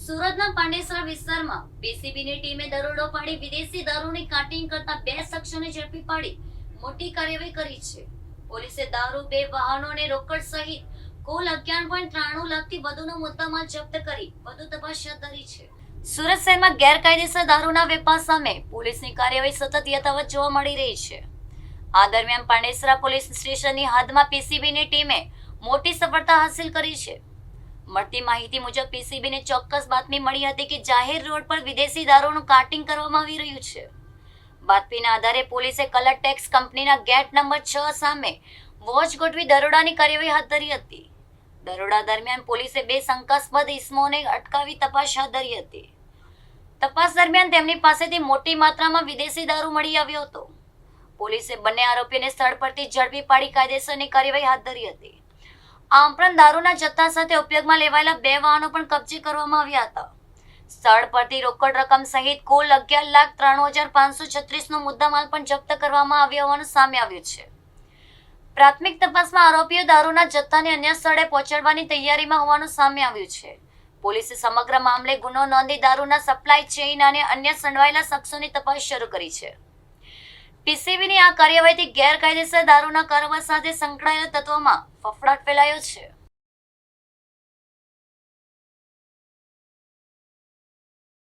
સુરતના પાંડેસરા વિસ્તારમાં પીસીબીની ટીમે દરોડો પાડી વિદેશી દારૂની કાર્ટિંગ કરતા 2 શખ્સોને ઝડપી પાડી મોટી કાર્યવાહી કરી છે. પોલીસે દારૂ, 2 વાહનો અને રોકડ સહિત કુલ 11.93 લાખથી વધુનો મુદ્દામાલ જપ્ત કરી વધુ તપાસ હાથ ધરી છે. સુરત શહેરમાં ગેરકાયદેસર દારૂના વેપાર સામે પોલીસની કાર્યવાહી સતત યથાવત જોવા મળી રહી છે. આ દરમિયાન પાંડેસરા પોલીસ સ્ટેશનની હદમાં પીસીબીની ટીમે મોટી સફળતા હાંસલ કરી છે. મળતી માહિતી મુજબ પીસીબીને ચોક્કસ બાતમી મળી હતી કે જાહેર રોડ પર વિદેશી દારૂનું કાર્ટિંગ કરવામાં આવી રહ્યું છે. બાતમીના આધારે પોલીસે કલર ટેક્સ કંપનીના ગેટ નંબર 6 સામે વોચ ગોઠવી દરોડાની કાર્યવાહી હાથ ધરી હતી. દરોડા દરમિયાન પોલીસે 2 શંકાસ્પદ ઇસમોને અટકાવી તપાસ હાથ ધરી હતી. તપાસ દરમિયાન તેમની પાસેથી મોટી માત્રામાં વિદેશી દારૂ મળી આવ્યો હતો. પોલીસે બંને આરોપીઓને સ્થળ પરથી ઝડપી પાડી કાયદેસરની કાર્યવાહી હાથ ધરી હતી. આ ઉપરાંત દારૂના જથ્થા સાથે ઉપયોગમાં લેવાયેલા 2 વાહનો પણ કબજે કરવામાં આવ્યા હતા. સ્થળ પરથી રોકડ રકમ સહિત કુલ 11,03,536 નો મુદ્દામાલ પણ જપ્ત કરવામાં આવ્યો હોવાનું સામે આવ્યું છે. પ્રાથમિક તપાસમાં આરોપીઓ દારૂના જથ્થાને અન્ય સ્થળે પહોંચાડવાની તૈયારીમાં હોવાનું સામે આવ્યું છે. પોલીસે સમગ્ર મામલે ગુનો નોંધી દારૂના સપ્લાય ચેઇન અને અન્ય સંડોવાયેલા શખ્સોની તપાસ શરૂ કરી છે. પીસીબીની આ કાર્યવાહીથી ગેરકાયદેસર દારૂના કારોબાર સાથે સંકળાયેલા તત્વોમાં ફફડાટ ફેલાયો છે.